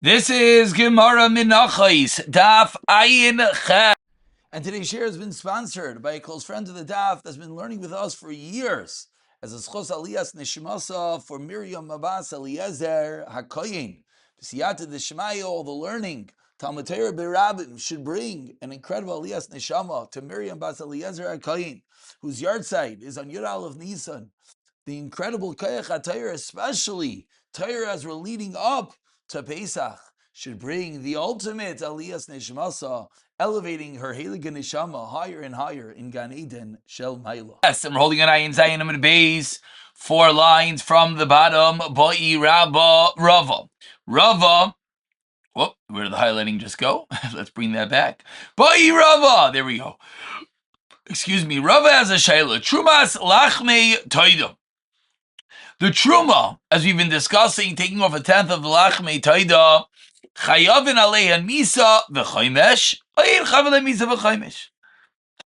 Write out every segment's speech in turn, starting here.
This is Gemara Menachos, Daf Ayin Chet. And today's share has been sponsored by a close friend of the Daf that's been learning with us for years as a schos aliyas neshimasa for Miriam Abbas Eliazer HaKohen. Siyata Deshmaya, all the learning. Talmud Torah Berabim should bring an incredible aliyas neshama to Miriam Abbas Eliezer HaKohen, whose yard site is on Yud Aleph Nisan. The incredible Koyach HaTorah, especially Torah as we're leading up to Pesach, should bring the ultimate Aliyas Neshmasa, elevating her Heilige Neshama higher and higher in Gan Eden Shel Maila. Yes, and we're holding an Ayin Zayin Amid Beis, 4 lines from the bottom. Ba'i Rabba Rava. Rava. Whoop, where did the highlighting just go? Let's bring that back. Ba'i Rava. There we go. Excuse me. Rava has a shayla. Trumas Lachmei Toida. The truma, as we've been discussing, taking off a tenth of the lachmei taida, chayavin aleha misa v'chaymesh, oyin chavale misa v'chaymesh.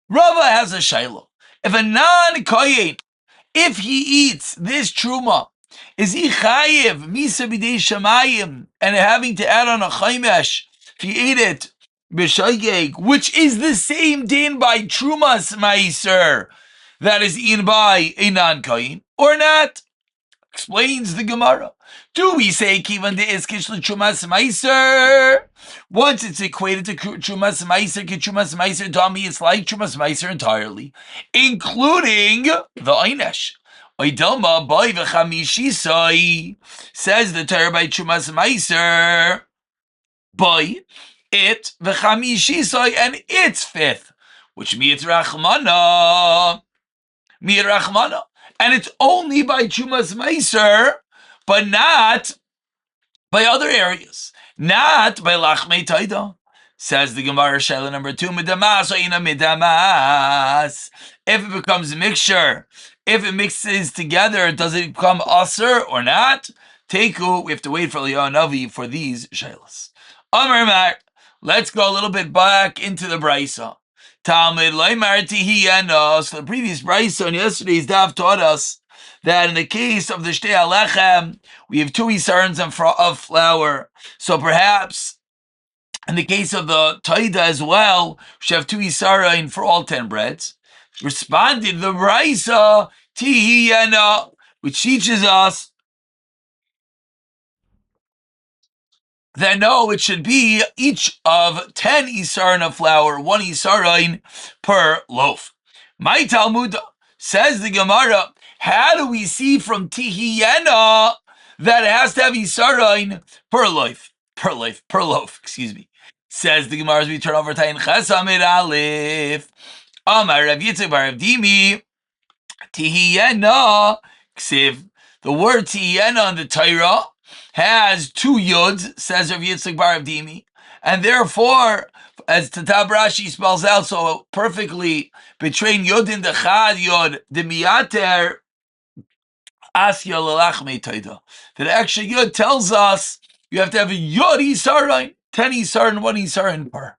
Rava has a shayla. If a non-kohen, if he eats this truma, is he chayiv misa b'dei shamayim and having to add on a chaymesh if he ate it b'shayeg, which is the same din by trumas meiser that is eaten by a non-kohen, or not? Explains the Gemara. Do we say kivan de iskish l'chumas meiser? Once it's equated to chumas meiser, chumas meiser dami, it's like chumas meiser entirely, including the einesh. Oidelma boy v'chamishisai, says the Torah by chumas meiser, boy it v'chamishisai, and its fifth, which means rachmana. And it's only by Chumas Meiser, but not by other areas. Not by Lachmei Taida. Says the Gemara Shaila number 2, Midamas Oina Midamas. If it becomes a mixture, if it mixes together, does it become Aser or not? Teku, we have to wait for Eliyahu Navi for these Shailas. Amar Mar, let's go a little bit back into the Brisa. Talmud Loimar Tihiyana. So the previous brisa on yesterday's daf taught us that in the case of the Shtei Alechem, we have 2 isarns of flour. So perhaps in the case of the Taida as well, we should have 2 isarain for all 10 breads. Responded the brisa Tihiyana, which teaches us that no, it should be each of 10 isarin of flour, 1 isarin per loaf. My Talmud, says the Gemara, how do we see from Tihiyena that it has to have isarin per loaf, excuse me. Says the Gemara as we turn over to Tayin Chesamid Aleph. Amar Rav Yitzchak bar Rav Dimi, Tihiyena, Ksiv. The word Tihiyena in the Torah has 2 yuds, says Rav Yitzchak bar Rav Dimi, and therefore, as Tatab Rashi spells out so perfectly, between yodin the chad yod the miater asya lelachmei taida. That extra yod tells us you have to have a yod isarin, 10 isarin, 1 isarin per.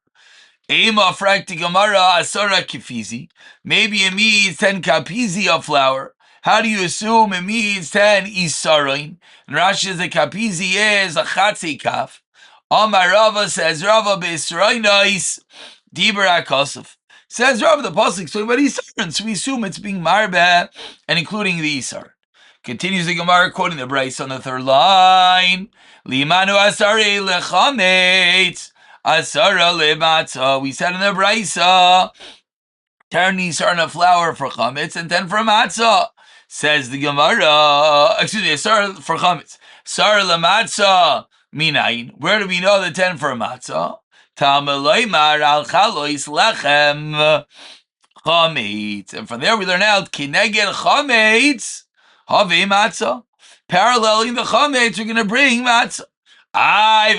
Ema frakti gemara asara kifizi. Maybe it means 10 kapizi of flour. How do you assume it means 10 isarin? And Rashi says the kapizi is a chatzi kaf. Amar Rava, says Rava b'israinais dibra kosov. Says Rava, the pasuk talking about isarin, so we assume it's being marbe and including the isarin. Continues the Gemara quoting the Bryce on the 3rd line. Limanu asari lechametz asara lematza. We said in the Bryce, 10 isarin of flour for chametz and 10 for matzah. Says the Gemara, excuse me, asara for chametz, asara lematza. Minayin. Where do we know the 10 for matzah? Talmud al chalois lechem chametz. And from there we learn out kineged chametz have matzah. Paralleling the chametz, we're going to bring matzah. A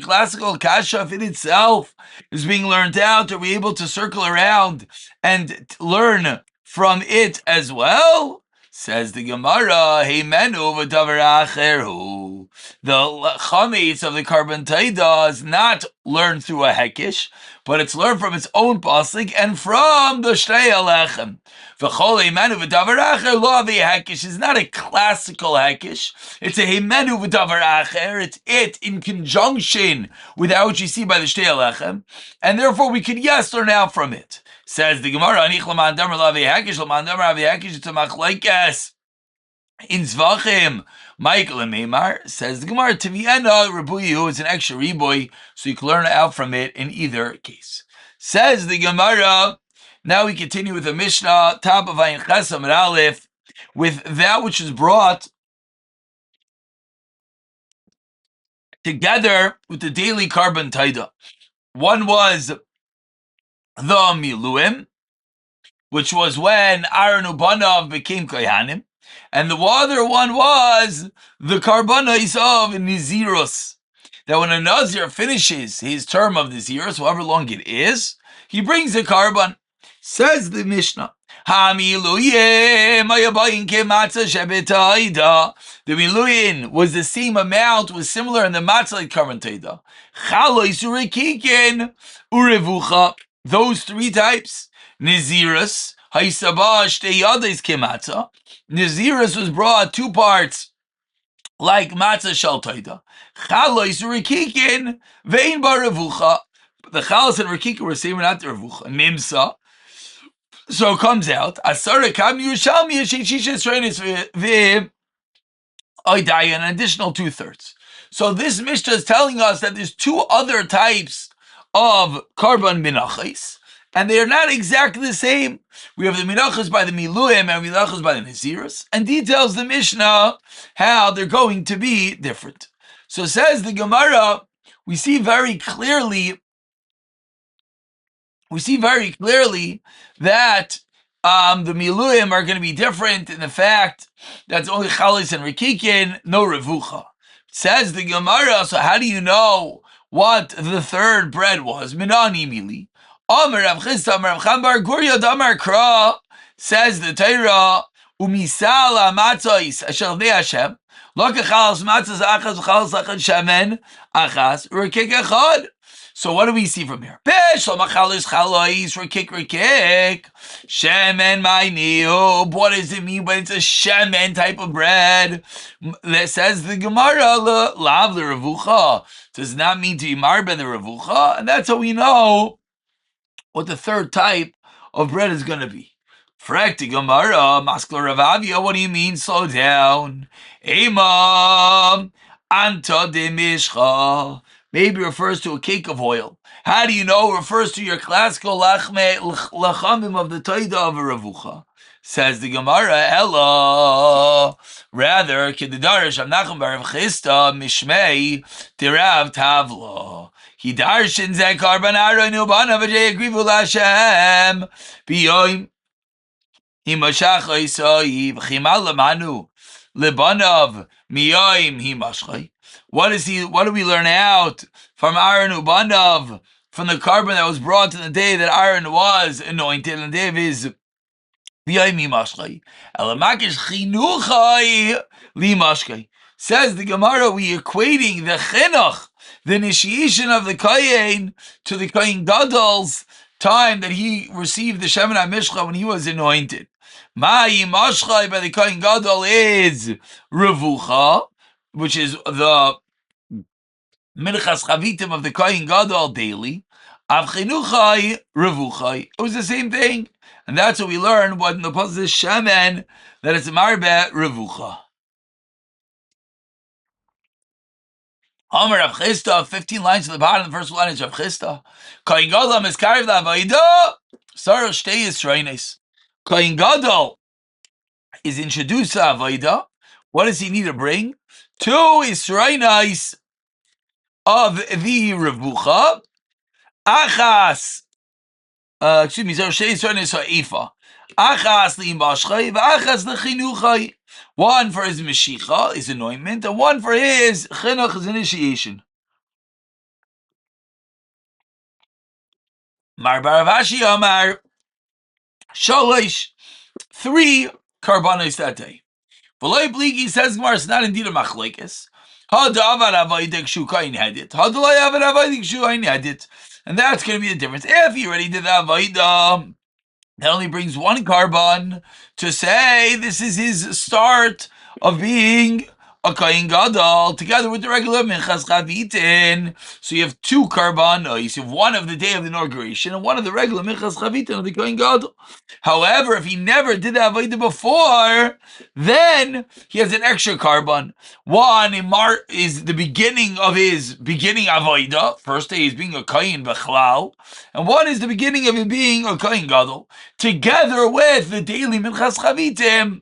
classical kasha in itself is being learned out. Are we able to circle around and learn from it as well? Says the Gemara, hey menu v'davar acheru. the chametz of the carbon taida is not learned through a hekish, but it's learned from its own pasuk and from the shtei alechem. V'chol heimenu v'davar acher lo avi hekish is not a classical hekish. It's a heimenu v'davar acher. It's it in conjunction with what you see by the shtei alechem, and therefore we can learn out from it. Says the Gemara, Anich l'man damer lo avi hekish, l'man damer avi hekish. It's a machlokes in Zvachim. Michael and Meimar says the Gemara Tiviena Rebuyu is an extra riboy, so you can learn out from it in either case. Says the Gemara. Now we continue with the Mishnah, top of Ayin Chesam and Aleph, with that which is brought together with the daily carbon taida. One was the Miluim, which was when Aaron Ubanav became Kohanim, and the other one was the Karbanos of Nizirus, that when a Nazir finishes his term of Nizirus, however long it is, he brings a carbon. Says the Mishnah, the Miluyin was the same amount, was similar in the matzah like carbon taida. Those three types, Nizirus, Nizirus was brought 2 parts, like matzah shel taida. Chalos urikikin vein bar revucha. The chalos and rikika were same, not the revucha. Mimsa. So it comes out, Asara kam Yerushalmi Yeshishes Reinis ve Oidai, an additional 2/3. So this Mishnah is telling us that there's 2 other types of carbon Menachos, and they are not exactly the same. We have the Menachos by the Miluim and Menachos by the Nazirus, and details the Mishnah how they're going to be different. So says the Gemara, we see very clearly that the Miluim are going to be different in the fact that it's only Chalis and Rikikin, no Revucha. Says the Gemara, so how do you know what the third bread was? Minani Mili. Amar Rav Chisda, Amar Rav Chambar, Gurya Damar Kra, says the Torah, Umisala Matzos, Asher Levnei Hashem, Lo Kechalas Matzos Achas, V'chalas Achad Shemen, Achas, Rikik Echad. So what do we see from here? Shemen ma'iniu. What does it mean when it's a shemen type of bread? That says the Gemara, lav l'revucha. Does not mean to be marben the revucha, and that's how we know what the third type of bread is going to be. Frekti Gemara, maskla Ravavia. What do you mean? Slow down. Ema anta de mishcha. Maybe refers to a cake of oil. How do you know it refers to your classical lachamim of the taida of a revucha? Says the Gemara, Ella. Rather, kedidarish amnacham bar Rav Chisda mishmei tirav tavla. He darshin ze karban aron ubanav v'jei agrivu l'Hashem biyoim himashach oisoi v'chimal lemanu lebanav miyoim himashchai. What do we learn out from Aaron Ubanav, from the carbon that was brought to the day that Aaron was anointed, and the day of his V'yayim mashchai. Elamakish chinuchai limashchai. Says the Gemara, we equating the chinuch, the initiation of the Kohen, to the Kohen Gadol's time that he received the Shemen HaMishcha when he was anointed. Ma'im mashchai by the Kohen Gadol is revucha, which is the Minchas Chavitim of the Kohen Gadol daily. Av chinuchai revuchai. It was the same thing. And that's what we learn when the pasuk is shemen, that it's marbe revucha. Amar Rav Chisda, 15 lines to the bottom. The first line is Rav Chisda. Kohen Gadol miskarev la'avodah, sarah shtei yisroines. Kohen Gadol is introduced to avodah. What does he need to bring? 2 yisroines of the revucha. Achas. Excuse me, shtei yisroines ha'efa. Achas li'mashchai, v'achas l'chinuchai. One for his meshicha, his anointment, and one for his chinuch, his initiation. Mar Baravashi Amar Shalish, 3 karbanos that day. V'loi bligi, says Gemara, it's not indeed a machlekes. And that's going to be the difference. If he already did the avodah, that only brings one carbon to say this is his start of being a Kohen Gadol together with the regular Minchas Chavitin. So you have two carbonos. You have one of the day of the inauguration and one of the regular Minchas Chavitin of the Kohen Gadol. However, if he never did the Avodah before, then he has an extra carbon. One is the beginning of his beginning Avodah. First day he's being a Kohen Bechlal. And one is the beginning of him being a Kohen Gadol. Together with the daily Minchas Chavitim,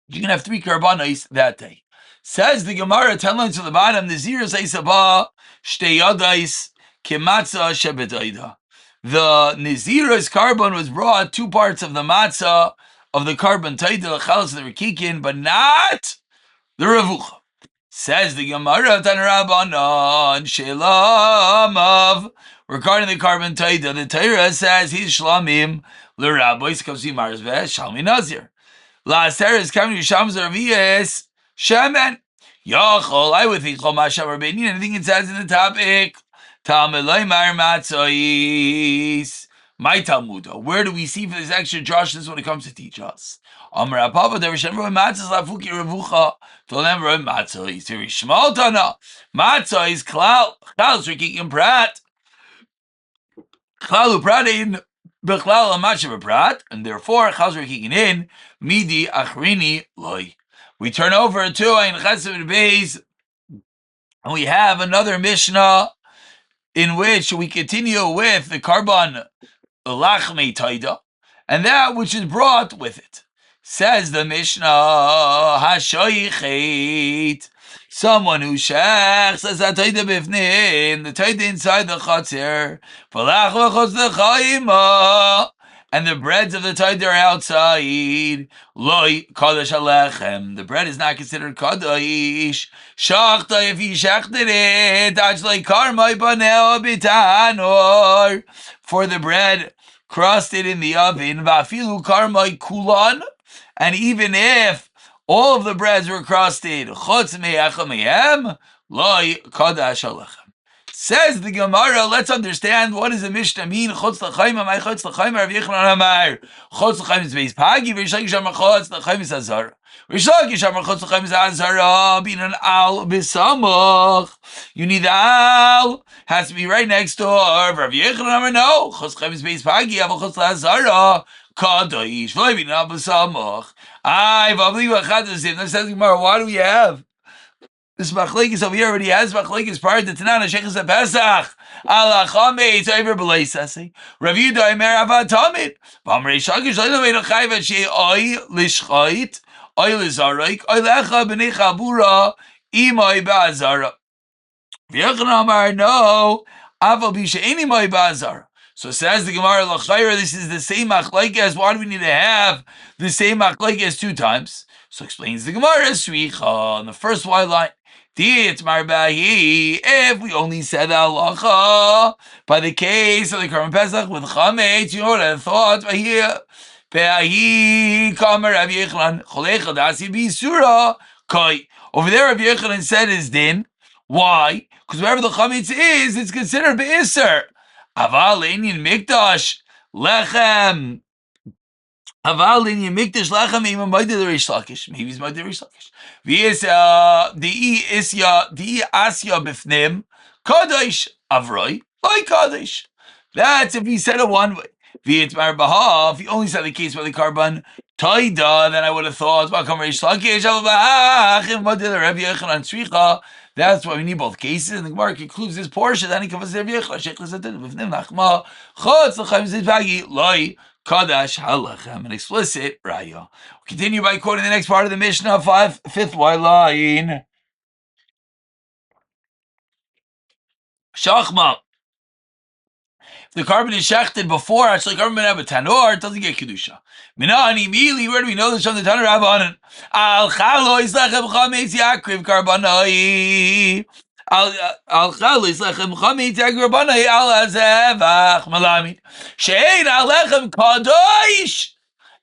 you can have three karbanos that day. Says the Gemara, 10 lines to the bottom, the Ziras Eisabah, Shtei Yadais, Kematza Shebetaida. The Nazir's carbon was brought, two parts of the matzah, of the carbon taida, the chalas, the rikikin, but not the revucha. Says the Gemara, Tanarabanan, Shelamav, regarding the carbon taida, the Torah says he's shlamim, l'rabois, kavsi marzveh, shalmi nazir. La'aser is coming to Sham Zarvias, Shaman. Yachol, I would think, Chomash Rabbeinu, anything it says in the topic. Talmud Mar Matzois. My Talmud. Where do we see for this extra drushes when it comes to teach us? Amar Apapa, there was Shemra Matzos Lafuki Revucha. Tolem Roy Matzois. Very small Tana. Matzois, Klal, Rikikim Prat. Klalu Pratin. Bechlal Amash Prat, and therefore Chazar kicking in Midi Achrini Loi. We turn over to Ein Chesed Beis, and we have another Mishnah in which we continue with the carbon Lachmei Taida, and that which is brought with it. Says the Mishnah, Hashoichet, someone who shechs as a taida bifnim, the taida inside the chatzir, v'lach v'chotz l'chaima, and the breads of the taida are outside. Loi kadosh alechem, the bread is not considered kadosh. Shachta, if he shechted it, ajlei karmai baneo bitanor, for the bread crusted in the oven, v'afilu karmai kulan, and even if all of the breads were crusted, chutz me'achem loy kadash alechem. Says the Gemara, let's understand what does the Mishnah mean. Chutz l'chaim, my chutz l'chaim, Rav Yochanan Amar. Chutz l'chaim is beis pagi, Rish Lakish Amar chutz l'chaim is azara. Rish Lakish Amar chutz l'chaim is azara, being an al b'samach. You need the al, has to be right next door. Rav Yochanan Amar, no, chutz l'chaim is beis pagi, aval chutz l'azara. Kadosh, v'loy bin al b'samach. Why do we have this machlekes over here? Already has machlekes prior to Tanan Shechus Pesach. Allah Chametz over B'leisasi. Rav Yehuda Omer Avad Tamid. V'amrei Shakish Leino Meino Chayvet Shei Oy Lishchait Oy Lizarik Oy Lecha B'nei Chabura Imay Ba'azara. V'Yochanan Amar no Aval B'She'eni Imay Ba'azara. So says the Gemara L'chayra, this is the same machlekes. Why do we need to have the same machlekes two times? So explains the Gemara Sricha on the first white line. If we only said halacha by the case of the Karban Pesach with chametz, you know what I thought? Over there, Rabbi Yochanan said his din. Why? Because wherever the chametz is, it's considered be'isser. Aval inyan mikdash lechem. Aval inyan mikdash lechem imam b'ayde the Rish Lakish. Maybe he's b'ayde the Rish Lakish. V'yis di asya b'fnim kadosh avroi like kadosh. That's if he said it one way. V'yit mar b'ha. If he only said the case by the carbon taida, then I would have thought b'akam Rish Lakish aval b'achim b'ayde the Rabbi Yochanan tzricha. That's why we need both cases, and the Gemara concludes this portion. Then he covers Rav Yochanan. Sheikh L'Satin b'fnim nachma chutz l'chaim zidvagi loy kadash halachem, an explicit raya. We'll continue by quoting the next part of the Mishnah, fifth white line. Shachma. If the carbon is shechted before, actually carbon have a tanor, it doesn't get kedusha. Minani immediately, where do we know this from the Tanur Rabbanan? Al chalo islechem chametz yakriv karbanai. Al chalo islechem chametz yakriv karbanai al azevach malamid. Shein alechem kadosh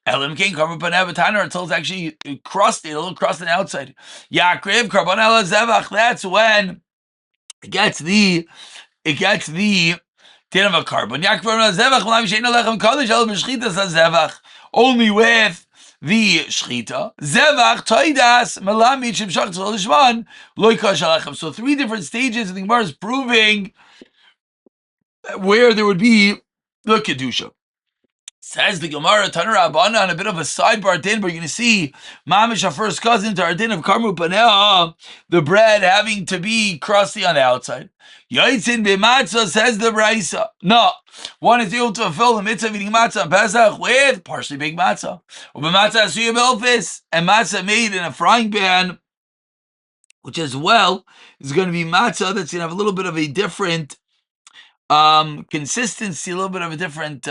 Elim King Karban Panev Tanner until it's actually crusty, a little crust on the outside. Yakriv Karban El Zevach. That's when it gets the din of a carbon. Only with the shchita. Zevach toidas melamid shemshach tzol lishman loika shalachem. So 3 different stages of the Gemara is proving where there would be the kedusha. Says the Gemara, Tanur Abana, on a bit of a sidebar din, but you're going to see Mamish, our first cousin to our din of Karmu Panea, the bread having to be crusty on the outside. Yoitzin b'matzah, says the Braisa. No, one is able to fulfill the mitzvah of eating matzah on Pesach with partially baked matzah. U'b'matzah asuya b'elfis, and matzah made in a frying pan, which as well is going to be matzah that's going to have a little bit of a different consistency, a little bit of a different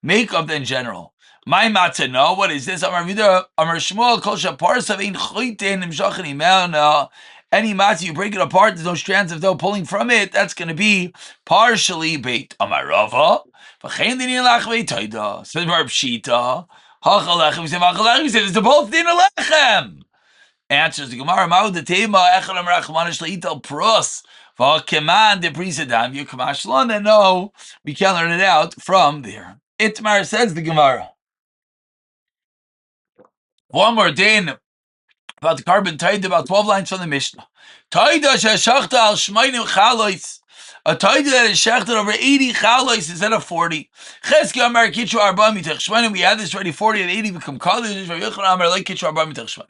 makeup than general. My matzah, no. What is this? Amar Vida, Amar Shmuel, Kol Shaparsa Vein Choitin Nimshachin Imel. Any matzah you break it apart, there's no strands of dough pulling from it. That's going to be partially baked. Amar Rava, V'chein Dinin Lachvei Toida. Says Bar Pshita, Hachalechem. We say Hachalechem. We say it's the both Din Alechem. Answers the Gemara, Ma'u the Tema Echad Amar Achmanish Leitel Pros. Command the prisadam, you kamashlan, and no, we can't learn it out from there. Itmar says the Gemara. One more din about the carbon taida, about 12 lines from the Mishnah. Taida sheshachta al shmainim chalois. A taida that is shechted over 80 chalois instead of 40. Cheski amar kitchu arba mitach shmainim. We had this already 40 and 80 become chalois. Yochanan amar like kitchu arba mitach shmainim.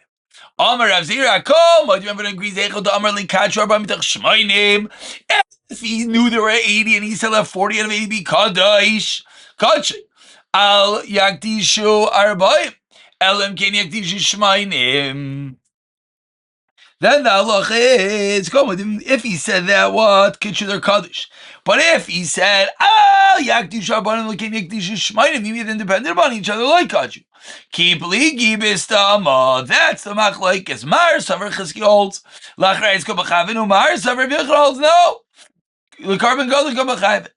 Amar Rav Zira, come. What do you remember? Agrees Echel to Amar Likatru Arba Mitach Shmainim. If he knew there were 80 and he still have 40 out of 80, be Kadosh. Kadosh. Al Yakdishu Arbaim. Elam Ken Yakdishu Shmainim. Then the halacha is, if he said that, what? Kitchu their Kaddish. But if he said, Yakdish Arbanim Ken Yakdishu Shmainim, maybe they're independent upon each other like Kaddish. Keep ligi bistama. That's the machlokes. Mar saver Chizki holds. Lachreis go b'chavin umar saver Vichar holds. No, the carbon goes go b'chavin.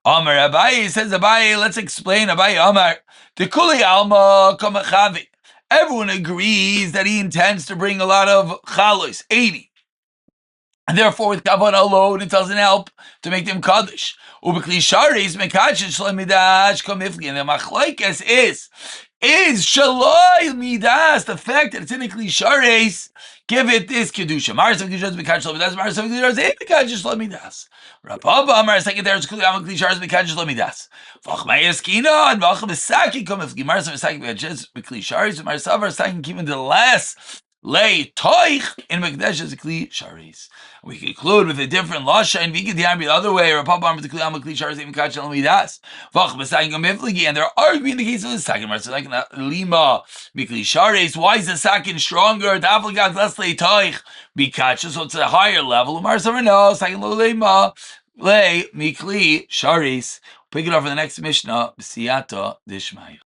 Amar Abaye says Abaye. Let's explain Abaye. Amar the kuli alma come b'chavin. Everyone agrees that he intends to bring a lot of chalos, 80. And therefore, with kavod alone, it doesn't help to make them kaddish. Ubekli sharis mekachish lemidash komifli. And the machlokes is shaloi midas, the fact that it's in a klishares, give it this kedusha. Mars of kedusha mekachish lemidas. Mars of kedusha is mekachish lemidas. Rapapa Amar second there is klishares mekachish lemidas. Vachmei eskina and vachem esaki komifli. Mars of esaki mekachish Mars of esaki even the less. Lay toich in Mekdesh is a kli sharis. We conclude with a different lasha and we get the other way. Or Papa Amar the kli amal kli sharis even kachal midas. Vach b'sayim gamifligi, and they're arguing the case of the second. Right, so like lima mikli sharis. Why is the second stronger? The afligat less lay toich bikach, so it's a higher level. Umar saver no second lo lima lay mikli sharis. Pick it up for the next Mishnah. B'siyata dishmai.